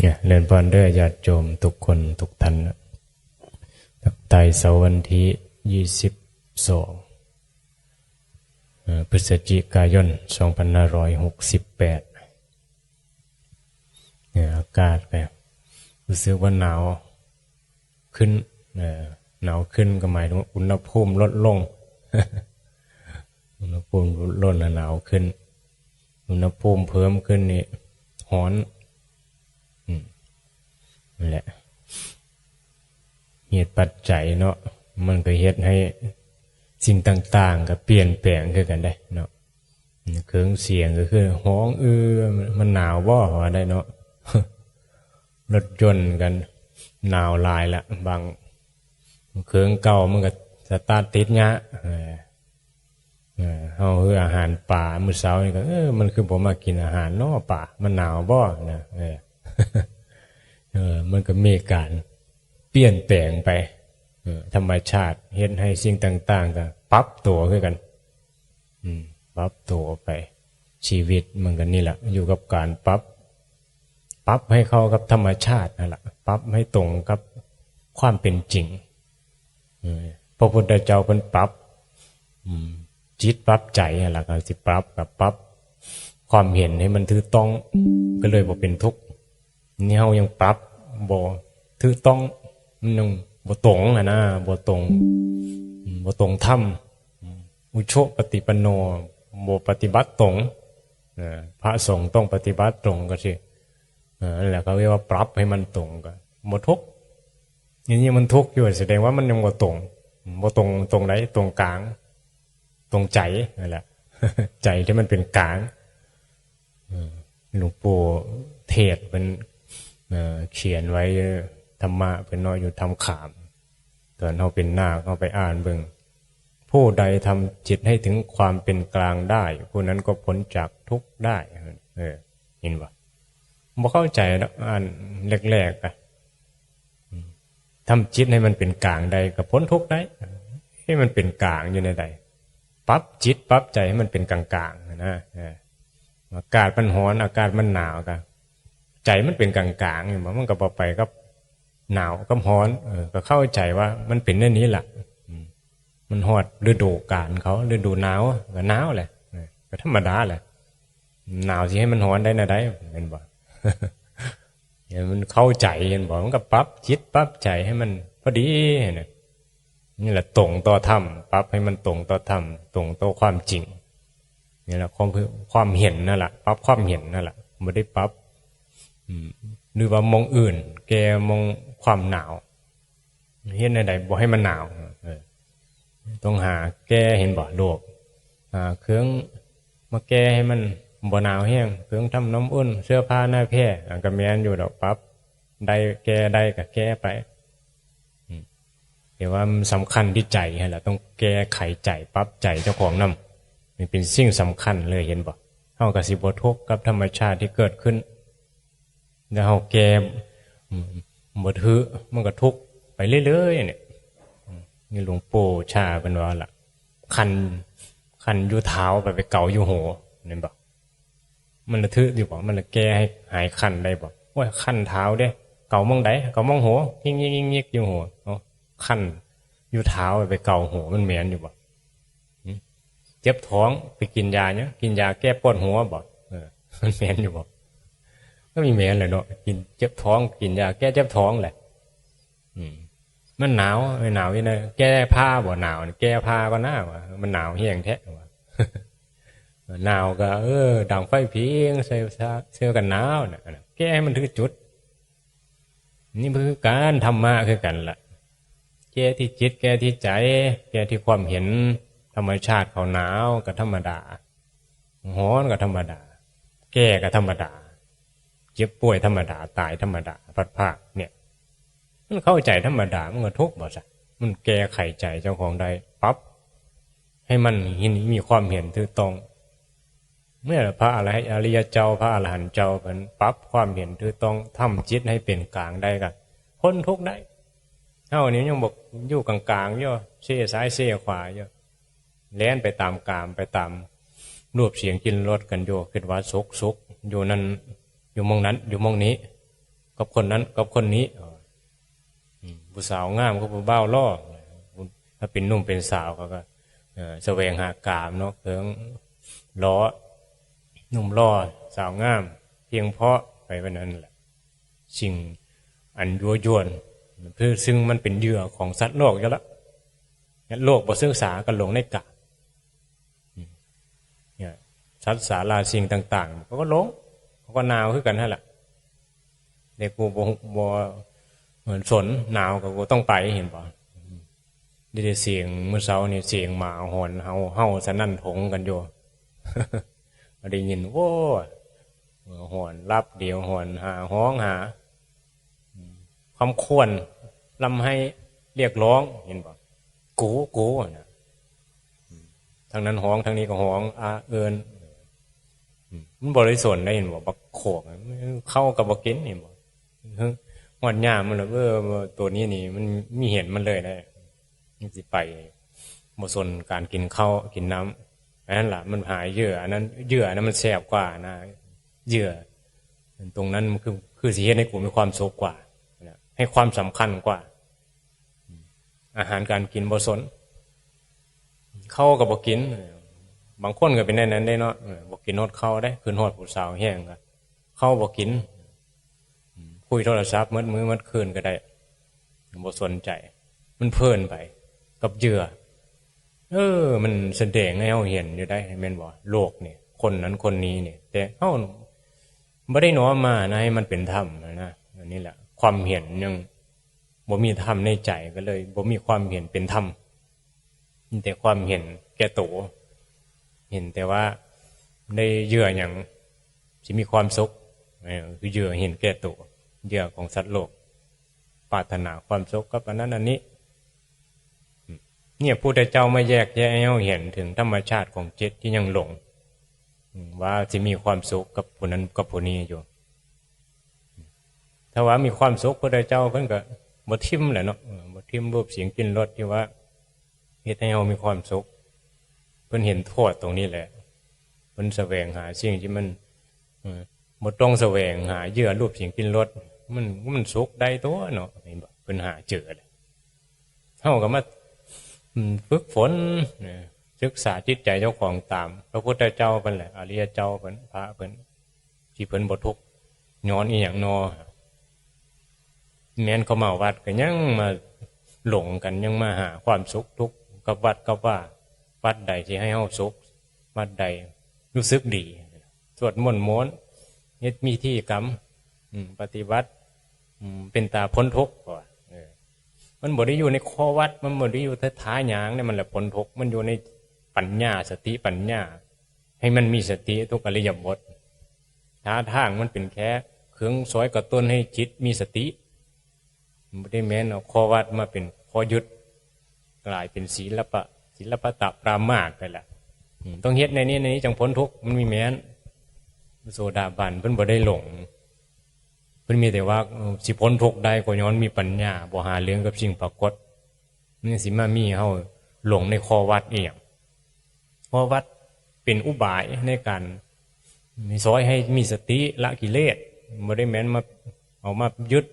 เรียนพรเด้อญาติโยมทุกคนทุกท่านไต่เสาร์วันที่22พฤศจิกายน2568อากาศแบบรู้สึกว่าหนาวขึ้นหนาวขึ้นก็หมายถึงอุณหภูมิลดลง อุณหภูมิลดลงหนาวขึ้นอุณหภูมิเพิ่มขึ้นนี่ร้อนนั่นแหละเหตุปัจจัยเนาะมันก็เหตุให้สิ่งต่างๆก็เปลี่ยนแปลงขึ้นกันได้เนาะเครื่องเสียงก็คือฮ้องมันหนาวบ่ว่าได้เนาะ รถยนต์กันหนาวหลายละบางเครื่องเก่ามันก็สตาร์ทติดงะเอาคืออาหารป่ามื้อเช้านี่ก็มันคือผมมากินอาหารเนาะป่ามันหนาวบ่นะมันก็มีการเปลี่ยนแปลงไปธรรมชาติเฮ็ดให้สิ่งต่างๆก็ปรับตัวขึ้นกันปรับตัวไปชีวิตมันก็นี่แหละอยู่กับการปรับให้เข้ากับธรรมชาตินั่นแหละปรับให้ตรงกับความเป็นจริงพระพุทธเจ้าเพิ่นปรับจิตปรับใจนั่นแหละก็สิปรับกับปรับความเห็นให้มันถูกต้องก็เลยบ่เป็นทุกข์นี่เฮายังปรับบ่ถูกต้องมันยังบ่ตรงนะบ่ตรงธรรมอุโชปฏิปันโนบ่ปฏิบัติตรงพระสงฆ์ต้องปฏิบัติตรงก็สินั่นแหละเขาเรียกว่าปรับให้มันตรงกันบ่ทุกข์อย่างนี้มันทุกข์อยู่แสดงว่ามันยังบ่ตรงไหนตรงกลางตรงใจนั่นแหละ ใจที่มันเป็นกลางหลวงปู่เทศเป็นเขียนไว้ธรรมะเป็นน้อยอยู่ทำขามตอนเขาเป็นหน้าเขาไปอ่านเบิ่งผู้ใดทำจิตให้ถึงความเป็นกลางได้ผู้นั้นก็พ้นจากทุกข์ได้เห็นป่ะบ่เข้าใจนะอ่านแรกๆทำจิตให้มันเป็นกลางได้ก็พ้นทุกข์ได้ให้มันเป็นกลางอยู่ในใดปรับจิตปรับใจให้มันเป็นกลางๆนะอากาศมันร้อนอากาศมันหนาวกันใจมันเป็นกลางๆอย่างมันก็พอไปก็หนาวก็ร้อนก็เข้าใจว่ามันเป็นอย่างนี้แหละมันฮอดฤดูกาลเขาฤดูหนาวก็หนาวแหละก็ธรรมดาแหละหนาวสิให้มันร้อนได้นะได้เห็นบ่ มันเข้าใจเห็นบ่มันก็ปรับจิตปรับใจให้มันพอดีเนี่ยนี่แหละตรงต่อธรรมปรับให้มันตรงต่อธรรมตรงต่อความจริงนี่แหละความเห็นนั่นแหละปรับความเห็นนั่นแหละไม่ได้ปรับหรือว่ามองอื่นแกมองความหนาวเห็นใดๆบอกให้มันหนาวต้องหาแก้เห็นบ่โลกเครื่องมาแก้ให้มันบ่หนาวแห้งเครื่องทำน้ำอุ่นเสื้อผ้าหน้าแพร่ก็แม่นอยู่ดอกปรับได้แก้ได้ก็แก้ไปแต่ว่ามันสำคัญที่ใจแหละต้องแก้ไขใจปรับใจเจ้าของนำมันเป็นสิ่งสำคัญเลยเห็นบ่เฮาก็สิบ่ทุกข์กับธรรมชาติที่เกิดขึ้นแล้วเฮาแก้บ่ถือมันก็ทุกข์ไปเรื่อยๆเนี่ยนี่หลวงปู่ชาเป็นว่าล่ะคันอยู่เท้าไปเกาอยู่หัวเห็นบ่มันระทึกอยู่บ่มันละแก้ให้หายคันได้บ่ว่าคันเท้าเด้เกามองใดเกามองหัวยิกๆอยู่หัวคันอยู่เท้าไปเกาหัวมันแม่นอยู่บ่เจ็บท้องไปกินยาเนี่ยกินยาแก้ปวดหัวบ่มันแม่นอยู่บ่ก็มีแม่นเลยเนาะกินเจ็บท้องกินยาแก้เจ็บท้องแหละมันหนาวไม่หนาวนี่นะแก้ผ้าบ่หนาวแก้ผ้าก็หนาวมันหนาวแห้งแท้ว่ะหนาวก็ดังไฟผิงใส่เสื้อกันหนาวน่ะแก้ให้มันถึงจุดนี่คือการธรรมะคือกันล่ะแก้ที่จิตแก้ที่ใจแก้ที่ความเห็นธรรมชาติเขาหนาวก็ธรรมดาร้อนก็ธรรมดาแก้ก็ธรรมดาเจ็บป่วยธรรมดาตายธรรมดาพัดภาคเนี่ยมันเข้าใจธรรมดามันก็ทุกข์บ่ซะมันแก้ไขใจเจ้าของได้ปั๊บให้มันมีความเห็นถูกต้องเมื่อพระอริยเจ้าพระอรหันต์เจ้าเพิ่นปรับความเห็นถูกต้องทำจิตให้เป็นกลางได้ก็พ้นทุกข์ได้เฮานี่ยังบอกอยู่กลางๆอยู่เสียซ้ายเสียขวาอยู่แล่นไปตามกามไปตามรูปเสียงกินรสกันอยู่คิดว่าสุขอยู่นั่นอยู่มองนั้นอยู่มองนี้ กับคนนั้นกับคนนี้ผู้สาวงามกับผู้บ่าวล่อถ้าเป็นหนุ่มเป็นสาวเขาก็แสวงหากามเนาะเพิ่งล้อหนุ่มล่อสาวงามเพียงเพราะไปวันนั้นแหละสิ่งอันยั่วยวนเพื่อซึ่งมันเป็นเหยื่อของสัตว์โลกอยู่แล้วโลกบ่ศึกษากันลงในกะเนี่ยสัตว์สาราสิ่งต่างๆเขาก็หลงเขาก็หนาวคือกันนั่นแหละเด็กกูบ่เหมือนฝนหนาวก็ต้องไปเห็นป่ะได้เสียงเมื่อเช้านี่เสียงหมาหอนเฮาสนั่นถงกันอยู่ ได้ยินโว้หอนรับเดียวหอนหาห้องหาคำควรลำให้เรียกร้องเห็นป่ะกูนะทางนั้นห้องทางนี้ก็ห้องเอิญมันบริสุทธิ์ได้เห็นบ่บักโขกเข้ากับบักกินเห็นบ่หอนหยามันเลยตัวนี้นี่มันมีเห็นมันเลยได้มันสิไปบ่สนการกินข้าวกินน้ำอันนั้นล่ะมันหายเยื่ออันนั้นเยื่อนั้นมันแสบกว่านะเยื่อตรงนั้นมันคือสิเฮ็ดให้กูมีความสุขกว่าให้ความสำคัญกว่าอาหารการกินบ่สนเข้ากับบ่กินบางคนก็เป็นนั้นได้เนาะบ่กินฮอดเข้าได้คืนฮอดผู้สาวแห้งก็เข้าบ่กินคุยโทรศัพท์มื้อคืนก็ได้บ่สนใจมันเพลินไปกับเหยื่อมันแสดงให้เฮาเห็นอยู่ได้แม่นบ่โลกนี่คนนั้นคนนี้นี่แต่เฮาบ่ได้น้อมมานะให้มันเป็นธรรมนะอันนี้แหละความเห็นยังบ่มีธรรมในใจก็เลยบ่มีความเห็นเป็นธรรมมีแต่ความเห็นแก่ตัวเห็นแต่ว่าได้เหยื่ออย่างสิมีความสุขคือเหยื่อเห็นแก่ตัวเหยื่อของสัตว์โลกปรารถนาความสุขกับอันนั้นอันนี้เนี่ยพุทธเจ้ามาแยกแยะให้เราเห็นถึงธรรมชาติของจิตที่ยังหลงว่าสิมีความสุขกับผู้นั้นกับผู้นี้อยู่ถ้าว่ามีความสุขพุทธเจ้าเพิ่นก็บ่ทิ่มแหละเนาะบ่ทิ่มรูปเสียงกลิ่นรสที่ว่าเฮ็ดให้เรามีความสุขเพิ่นเห็นโทษตรงนี้แหละเพิ่นแสวงหาสิ่งที่มันบ่ต้องแสวงหาเหยื่อรูปเสียงกลิ่นรสมันสุขได้ตัวเนาะเห็นบ่เพิ่นหาเจอเฮาก็มาฝึกฝนศึกษาจิตใจเจ้าของตามพระพุทธเจ้าเพิ่นแหละอริยเจ้าเพิ่นพระเพิ่นที่เพิ่นบ่ทุกข์ย้อนอีหยังนอแม้นเขามาวัดก็ยังมาหลงกันยังมาหาความสุขทุกข์กับวัดกับว่าวัดใดที่ให้เฮาสุขวัดใดรู้สึกดีสวดมนต์ม้วนเฮ็ดมีที่กรรมปฏิบัติเป็นตาพ้นทุกข์ก่อนมันบ่ได้อยู่ในข้อวัดมันบ่ได้อยู่ท้ายหยางเนี่ยมันแหละพ้นทุกข์มันอยู่ในปัญญาสติปัญญาให้มันมีสติทุกอริยบททางมันเป็นแค่เครื่องสอยกระตุ้นให้จิตมีสติไม่ได้แม้นเอาข้อวัดมาเป็นข้อยึดกลายเป็นศีลปตะปรามาสไปละต้องเฮ็ดในนี้จังพ้นทุกข์มันมีแม้นโสดาบันเพิ่นบ่ได้หลงเพิ่นมีแต่ว่าสิพ้นทุกข์ได้ก็ย้อนมีปัญญาบ่หาเรื่องกับสิ่งปรากฏนี่สิมามีเฮาหลงในข้อวัดอีหยังข้อวัดเป็นอุบายในการมีสอนให้มีสติละกิเลสบ่ได้แม้นมาเอามายึด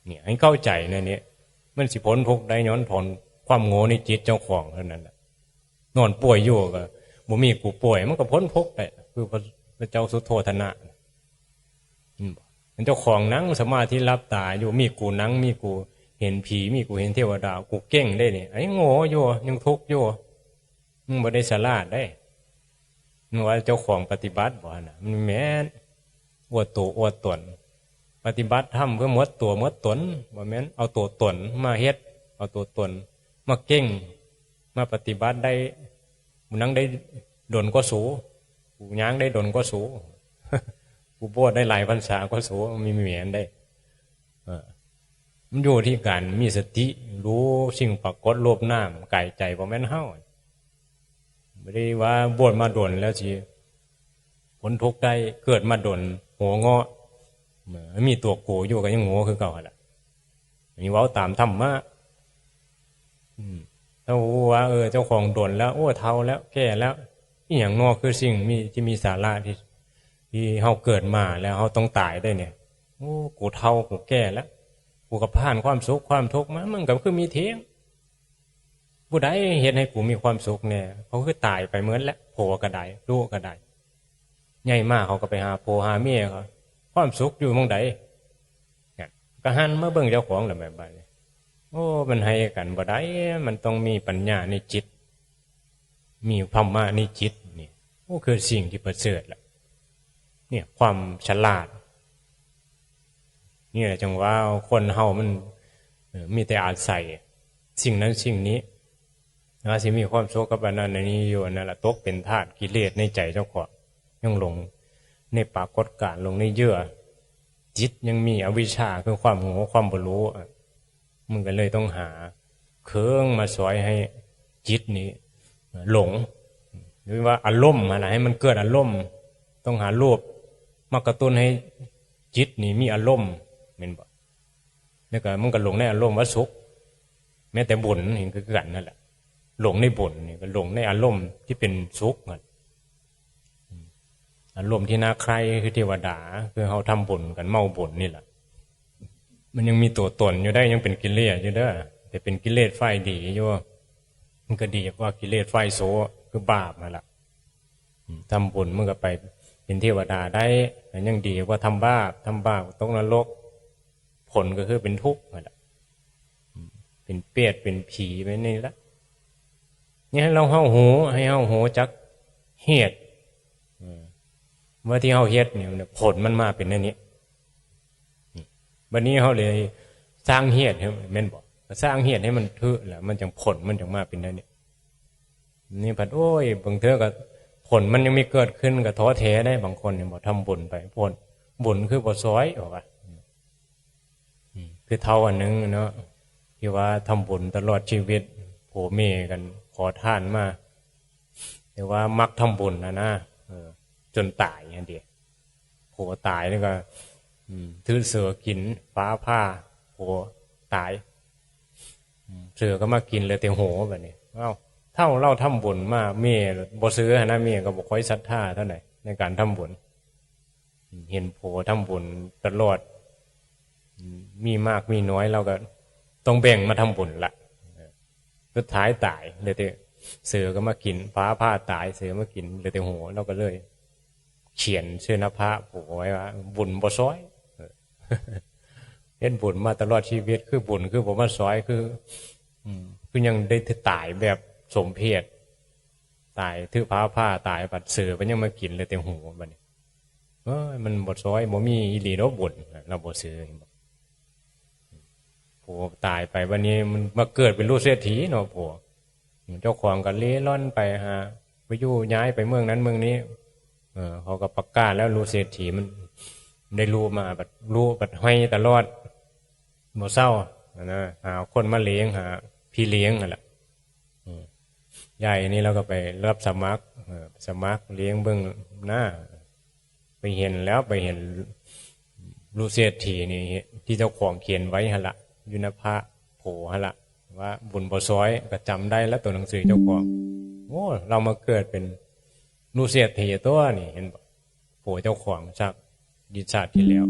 เนี่ยให้เข้าใจในนี้มันสิพ้นทุกข์ได้ย้อนถอนความโง่ในจิตเจ้าของเท่านั้นแหละนอนป่วยอยู่ก็บ่มีกูป่วยมันก็พ้นทุกข์ได้คือพระเจ้าสุโธทนะเจ้าของนั่งสมาธิรับตาอยู่มีกูนั่งมีกูเห็นผีมีกูเห็นเทวดากูเก่งได้นี่ไอ้โง่อยู่ยังทุกข์อยู่มึงบ่ได้ฉลาดได้มึงว่าเจ้าของปฏิบัติบ่น่ะมันแม้นอวดตัวอวดตนปฏิบัติทำเพื่อหมดตัวหมดตนบ่แม่นเอาตัวตนมาเฮ็ดเอาตัวตนมาเก่งมาปฏิบัติได้มึงนั่งได้ดลก็สูกูย่างได้ดลก็สูกูบวชได้หลายพรรษาก็สูมีเหมียนได้มันอยู่ที่การมีสติรู้สิ่งปรากฏโลภน้ำกายใจบ่แม่นเฮาไม่ได้ว่าบวชมาดลแล้วสิพ้นทุกข์ได้เกิดมาดลหัวเงาะมีตัวโกอยู่ก็ยังโง่คือเก่าแหละมีเว้าตามธรรมะถ้าว่าเจ้าของดลแล้วโอ้เฒ่าแล้วแก่แล้วอีหยังนอคือสิ่งที่มีสาระที่เฮาเกิดมาแล้วเฮาต้องตายได้เนี่ย โอ้กูเฒ่ากูแก่แล้วกูก็ผ่านความสุขความทุกข์มามันก็คือมีเที่ยงผู้ใดเฮ็ดให้กูมีความสุขเนี่ยเขาคือตายไปเหมือนแล้วโผล่ก็ได้ลูกก็ได้ใหญ่มากเขาก็ไปหาโผล่หาเมียเขาความสุขอยู่หม้องใดเนี่ยก็หันมาเบิ่งเจ้าของแหละแบบนี้โอ้มันให้กันบ่ได้มันต้องมีปัญญาในจิตมีธรรมะในจิตนี่โอ้คือสิ่งที่ประเสริฐแหละเนี่ยความฉลาดนี่แหละจังว่าคนเฮามันมีแต่อาศัยสิ่งนั้นสิ่งนี้นะสิมีความสุขกับอันนั้นอันนี้อยู่นั่นแหละตกเป็นทาสกิเลสในใจเจ้าของยังหลงในปรากฏการณ์ลงในเยื่อจิตยังมีอวิชชาคือความโง่ความบ่รู้มึงก็เลยต้องหาเครื่องมาสอยให้จิตนี้หลงหรือว่าอารมณ์อะไรให้มันเกิดอารมณ์ต้องหารูปมากระตุ้นให้จิตนี้มีอารมณ์เห็นบ่แล้วก็มันก็หลงในอารมณ์ว่าสุขแม้แต่บุญเห็นคือกันนั่นแหละหลงในบุญนี่ก็หลงในอารมณ์ที่เป็นสุขอารมณ์ที่น่าใคร่คือเทวดาคือเขาทำบุญกันเมาบุญนี่แหละมันยังมีตัวตนอยู่ได้ยังเป็นกิเลสอยู่เด้อแต่เป็นกิเลสไฟดีอยู่มันก็ดีกว่ากิเลสไฟโสคือบาปนั่นแหละทำบุญมันก็ไปเป็นเทวดาได้แต่ยังดีกว่าทำบาปตกนรกผลก็คือเป็นทุกข์นั่นแหละเป็นเปรตเป็นผีไปนี่ละนี่ให้เราเฮาหูให้เฮาหูจักเหตุเมื่อที่เฮาเฮ็ดเนี่ยผลมันมาเป็นอันนี้วันนี้เขาเลยสร้างเหตุให้แม่นบอกสร้างเหตุให้มันเถอะแหละมันจังผลมันจังมาเป็นอันนี้นี่พัดโอ้ยบางเถอะก็ผลมันยังไม่เกิดขึ้นก็ท้อแท้ได้บางคนเนี่ยบอกทำบุญไปผลบุญคือบ่ซอยบอกว่าคือเท่าอันนึงเนาะที่ว่าทำบุญตลอดชีวิตโผเมกันขอทานมาแต่ว่ามักทำบุญนะจนตายอันเดียวโผตายนี่ก็ถือเสือกินฟ้าผ้าโผตายเสือก็มากินเลยเตียงโหแบบนี้เอ้าเท่าเราทำบุญมาเมียบ่ซื้อนะเมียก็บ่ค่อยศรัทธาเท่าไหร่ในการทำบุญเห็นโผทำบุญตลอดมีมากมีน้อยเราก็ต้องแบ่งมาทำบุญละสุดท้ายตายเลยเตเสือก็มากินฟ้าผ้าตายเสือมากินเลยเตโหเราก็เลยเขียนเสื้อหน้าผ้าผูกไว้ว่าบุญบ่ซอยเห็นบุญมาตลอดชีวิตคือบุญคือบ่มาซอยคือยังได้ตายแบบสมเพศตายถือผ้าตายปัดเสือมันยังมากินเลยเตโหบัดนี้มันบ่ซอยบ่มีอีหลีเนาะบุญเราบ่ซื้อผัวตายไปวันนี้มันมาเกิดเป็นลูกเศรษฐีเนาะผัวเจ้าของก็เลี้ร่อนไปหาไปอยู่ย้ายไปเมืองนั้นเมืองนี้เขาก็ประกาศแล้วลูกเศรษฐีมันได้รู้มาแบบรู้แบบให้ตลอดบ่เศร้านะหาคนมาเลี้ยงหาพี่เลี้ยงนั่นแหละใหญ่นี่เราก็ไปรับสมัครเลี้ยงเบื้องหน้าไปเห็นแล้วไปเห็นลูกเศรษฐีนี่ที่เจ้าของเขียนไว้ฮะละยุนภะโผฮะละว่าบุญบ่ซอยก็จำได้แล้วตัวหนังสือเจ้าของโอ้เรามาเกิดเป็นลูกเศรษฐีตัวนี่เห็นโผเจ้าของจากดิชาติที่แล้ว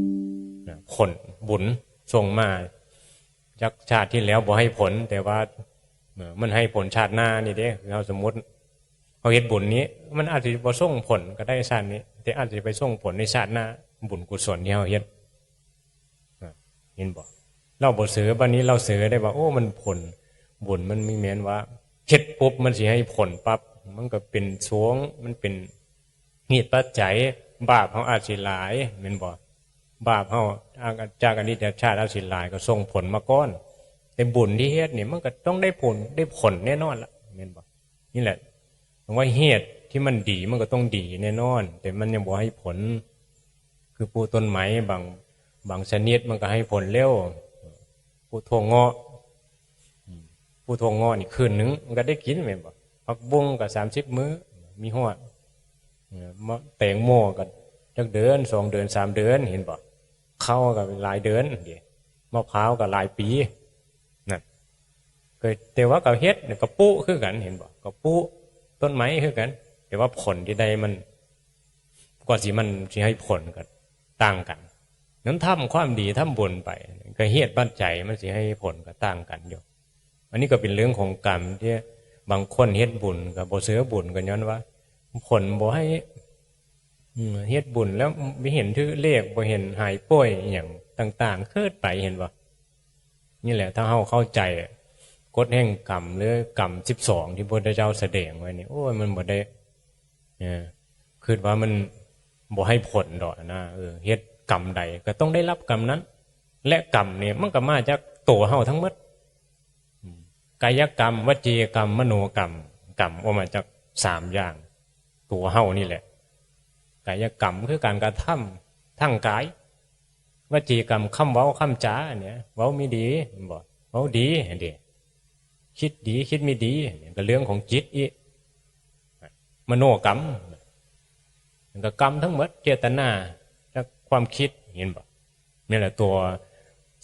ผลบุญส่งมาจากชาติที่แล้วบ่ให้ผลแต่ว่ามันให้ผลชาติหน้านี่เด้เราสมมติเขาเฮ็ดบุญนี้มันอาจจะบ่ส่งผลก็ได้ชาตินี้แต่อาจจะไปส่งผลในชาติหน้าบุญกุศลที่เราเฮ็ดเห็นบ่เราบ่เสือบัดนี้เราเสือได้ว่าโอ้มันผลบุญมันมีแม้นว่าเฮ็ดปุ๊บมันสิให้ผลปั๊บมันก็เป็นสวงมันเป็นเหตุปัจจัยบาปเฮาอาจสิหลายแม่นบ่บาปเฮาจากอดีตชาติอาจสิหลายก็ส่งผลมาก่อนแต่บุญที่เฮ็ดนี่มันก็ต้องได้ผลแน่นอนล่ะแม่นบ่นี่แหละว่าเหตุที่มันดีมันก็ต้องดีแน่นอนแต่มันยังบ่ให้ผลคือปลูกต้นไม้บางชนิดมันก็ให้ผลเร็วปลูกถั่วงอกนี่คืนนึงมันก็ได้กินแม่นบ่ผักบุ้งก็30มื้อมีฮอดแตงโมก็จักเดือน2เดือน3เดือนเห็นบ่ข้าวก็หลายเดือนเด้มะพร้าวก็หลายปีนั่นก็แต่ว่าก็เฮ็ดก็ปุคือกันเห็นบ่ก็ปุต้นไม้คือกันแต่ว่าผลที่ใดมันกว่าสิมันสิให้ผลก็ต่างกัน นั้นทำความดีทำบุญไปก็เหตุปัจจัยมันสิให้ผลก็ต่างกันอยู่อันนี้ก็เป็นเรื่องของกรรมที่บางคนเฮ็ดบุญกับบ่เสือบุญกันย้อนว่าผลบ่ให้เฮ็ดบุญแล้วไม่เห็นถือเลขบ่เห็นหายป่วยอย่างต่างๆเกิดไปเห็นบ่นี่แหละถ้าเฮาเข้าใจกฎแห่งกรรมหรือกรรม12ที่พระพุทธเจ้าแสดงไว้นี่โอ้ยมันบ่ได้คิดว่ามันบ่ให้ผลดอกนะเฮ็ดกรรมใดก็ต้องได้รับกรรมนั้นและกรรมเนี่ยมันก็มาจากตัวเฮาทั้งหมดกายกรรมวจีกรรมมโนกรรมกรรมออกมาจาก3อย่างตัวเฮานี่แหละกายกรรมคือการกระทำทางกายวจีกรรมคำเว้าคำจาเนี่ยเว้าไม่ดีบ่เว้าดีเด้คิดดีคิดไม่ดีก็เรื่องของจิตอีกมโนกรรมมันก็กรรมทั้งหมดเจตนาและความคิดเห็นบ่นี่แหละตัว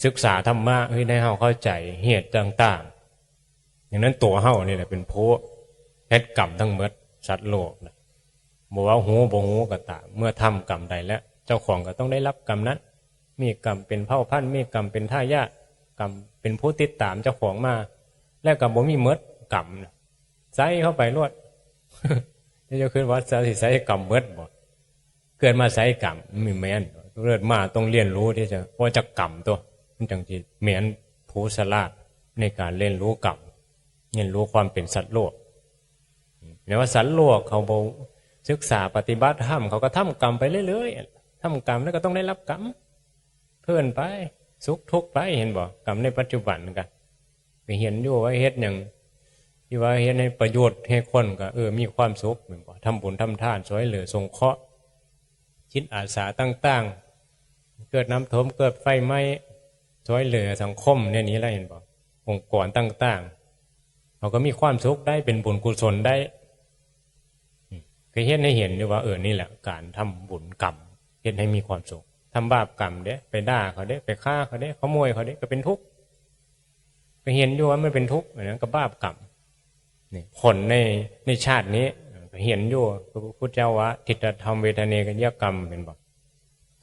ศึกษาธรรมะให้ได้เฮาเข้าใจเหตุต่างๆอย่างนั้นตัวเฮานี่แหละเป็นผู้เฮ็ดกรรมทั้งหมดสัตว์โลกนะบ่ว่าหูบ่หูก็ตามเมื่อทำกรรมใดแล้วเจ้าของก็ต้องได้รับกรรมนั้นมีกรรมเป็นเผ่าพันธุ์มีกรรมเป็นทายาทกรรมเป็นผู้ติดตามเจ้าของมาแล้วก็บ่มีหมดกรรมใส่เข้าไปรวดจะคิดว่าจะสิใส่กรรมหมดบ่เกิดมาใส่กรรมมีแม่นเกิดมาต้องเรียนรู้ที่จะว่าจะกรรมตัวมันจังสิแม่นผู้ฉลาดในการเรียนรู้กรรมเรียนรู้ความเป็นสัตว์โลกแม้ว่าสัตว์โลกเขาบ่ศึกษาปฏิบัติธรรมเขาก็ทำกรรมไปเรื่อยๆทำกรรมแล้วก็ต้องได้รับกรรมเพิ่นไปสุขทุกข์ไปเห็นบ่กรรมในปัจจุบันกันไปเห็นอยู่ว่าเฮ็ดอย่างที่ว่าเฮ็ดให้ประโยชน์ให้คนก็มีความสุขเหมือนบ่ทำบุญทำทานช่วยเหลือสงเคราะห์จิตอาสาต่างๆเกิดน้ำท่วมเกิดไฟไหม้ช่วยเหลือสังคมเนี่ยนี้แล้วเห็นบ่องค์กรต่างๆเขาก็มีความสุขได้เป็นบุญกุศลได้ก็เฮ็ดให้เห็นด้วยว่านี่แหละการทำบุญกรรมเฮ็ดให้มีความสุขทำบาปกรรมเด้ไปด่าเขาเด้ไปฆ่าเขาเด้ขโมยเขาเด้ก็เป็นทุกข์ก็เห็นอยู่ว่ามันเป็นทุกข์นะก็บาปกรรมนี่ผลในชาตินี้ก็เห็นอยู่พระพุทธเจ้าว่าทิฏฐธรรมเวทเนกยกรรมเป็นบ่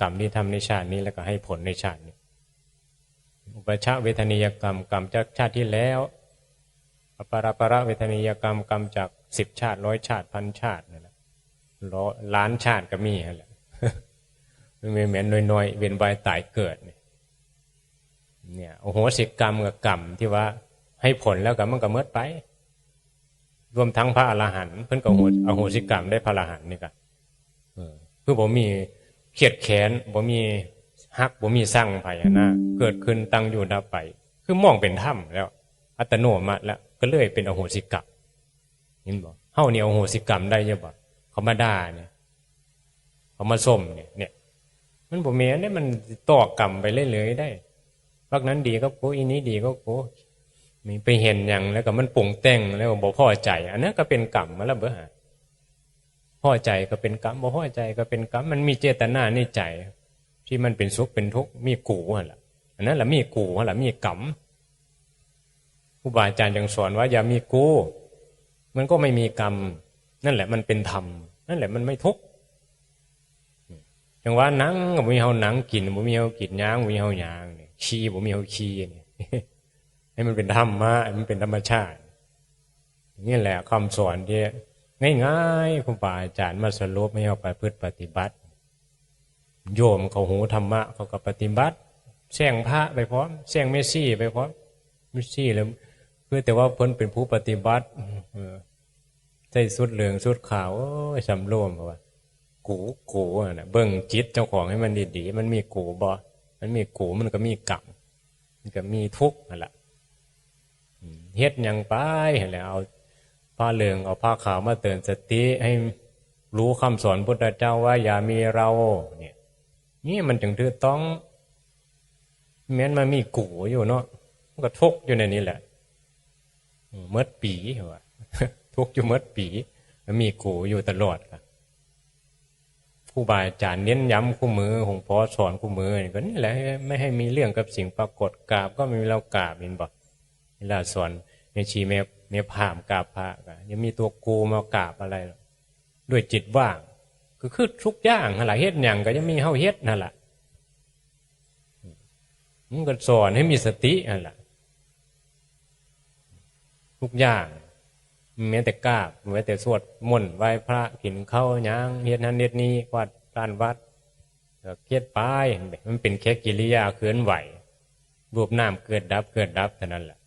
กรรมที่ทำในชาตินี้แล้วก็ให้ผลในชาตินี้อุปชาเวทนียกรรมกรรมจากชาติที่แล้วอปราประเวทนียกรรมกรรมจาก10 ชาติ100 ชาติ1,000 ชาตินั่นแหละล้านชาติก็มีนั่นแหละไม่เหมือนน้อยๆเวียนว่ายตายเกิดเนี่ยโอโหสิกรรมกับกรรมที่ว่าให้ผลแล้วก็มันก็หมดไปรวมทั้งพระอรหันต์เพิ่นก็อโหสิกรรมได้พระอรหันต์นี่ก็คือบ่มีเครียดแค้นบ่มีฮักบ่มีสั่งไผนะเกิดขึ้นตั้งอยู่ดับไปคือมองเป็นธรรมแล้วอัตโนมัติแล้วก็เลยเป็นอโหสิกรรมเห็นบ่เฮานี่อโหสิกรรมได้อยู่บ่เขามาด่าเนี่ยเขามาส้มเนี่ยมันบ่แม่นเนี่ยมันต่อกรรมไปเรื่อยๆได้พวกนั้นดีก็โกอีนี้ดีก็โกมีไปเห็นอย่างแล้วก็มันปรุงแต่งแล้วบ่พอใจอันนั้นก็เป็นกรรมมาแล้วเบ้อพอใจก็เป็นกรรมบ่พอใจก็เป็นกรรมมันมีเจตนาในใจที่มันเป็นสุขเป็นทุกข์มีกูหั่นล่ะอันนั้นล่ะมีกูหั่นล่ะมีกรรมครูบาอาจารย์ยังสอนว่าอย่ามีกูมันก็ไม่มีกรรมนั่นแหละมันเป็นธรรมนั่นแหละมันไม่ทุกข์อย่างว่าหนังบ่มีเฮาหนังกินบ่มีเฮากินย่างบ่มีเฮาย่างนี่ขี้บ่มีเฮาขี้นี่ให้มันเป็นธรรมะมันเป็นธรรมชาตินี่แหละคำสอนที่ง่ายๆครูบาอาจารย์มาสรุปให้เฮาประพฤติปฏิบัติโยมเขาหูธรรมะเขาก็ปฏิบัติแซงพระไปพร้อมแซงเมสซี่ไปพร้อมเมสซี่แล้วคือแต่ว่าเพิ่นเป็นผู้ปฏิบัติใส่สุดเหลืองสุดขาวสำรวมว่ากูน่ะเบิ่งจิตเจ้าของให้มันดีๆมันมีกูบ่มันมีกูมันก็มีกรรมมันก็มีทุกข์นั่นแหละเฮ็ดหยังไปให้แล้วเอาผ้าเหลืองเอาผ้าขาวมาเตือนสติให้รู้คำสอนพุทธเจ้าว่าอย่ามีเราเนี่ยนี่มันจึงถือต้องแม้นมันมีกูอยู่เนาะมันก็ทุกข์อยู่ในนี้แหละเมื่อปีว่าทุกข์อยู่เมื่อปีมันมีกูอยู่ตลอดค่ะครูบาอาจารย์เน้นย้ำคู่มือของพ่อสอนคู่มือก็นี่แหละไม่ให้มีเรื่องกับสิ่งปรากฏกราบก็ไม่มีเรากราบเห็นบอกเวลาสอนในชีแม่พามกราบพระก็ยังมีตัวกูมากราบอะไรด้วยจิตว่างก็คือทุกอย่างหลายเฮ็ดอย่างก็ยังมีเฮาเฮ็ดนั่นแหละ มันก็สอนให้มีสตินั่นแหละทุกอย่างแม้แต่กราบแม้แต่สวดมนต์ไหว้พระกินข้าวย่างเฮ็ดนั้นเฮ็ดนี้วัดการวัดเครียดไปมันเป็นแค่กิริยาเคลื่อนไหวรูปนามเกิดดับเกิดดับเท่านั้นแหละ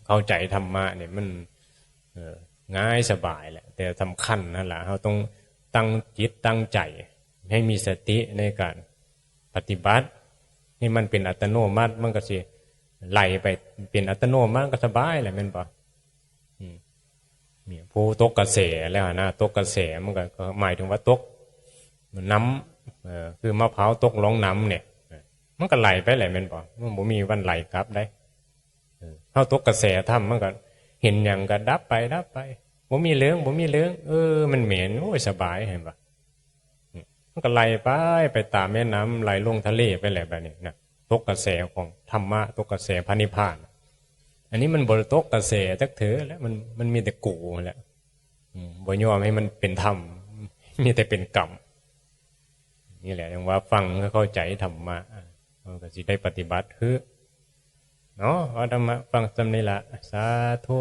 เข้าใจธรรมะเนี่ยมันง่ายสบายแหละแต่สำคัญนั่นแหละเราต้องตั้งจิตตั้งใจให้มีสติในการปฏิบัติให้มันเป็นอัตโนมัติมันก็สิไหลไปเป็นอัตโนมัติก็สบายแหละแม่นบ่ผู้ตกกระแสแล้วนะตกกระแสมันก็หมายถึงว่าตกน้ำคือมะพร้าวตกลงน้ำเนี่ยมันก็ไหลไปแหละแม่นบ่มันบ่มีวันไหลกลับได้เฮาตกกระแสทำมันก็เห็นหยังก็ดับไปดับไปบ่มีเรื่องบ่มีเรื่องมันเหม็นโอ้ยสบายเห็นบ่มันก็ไหลไปตามแม่น้ำไหลลงทะเลไปแหละแบบนี้นะตกกระแสของธรรมะตกกระแสพระนิพพานอันนี้มันบริโตกกระแสจักเถอแล้วมันมีแต่กูแหละบ่ยอมให้มันเป็นธรรมมีแต่เป็นกรรมนี่แหละยังว่าฟังเข้าใจธรรมะก็สิได้ปฏิบัติคือเนาะเอาธรรมะฟังจำนี่ละสาธุ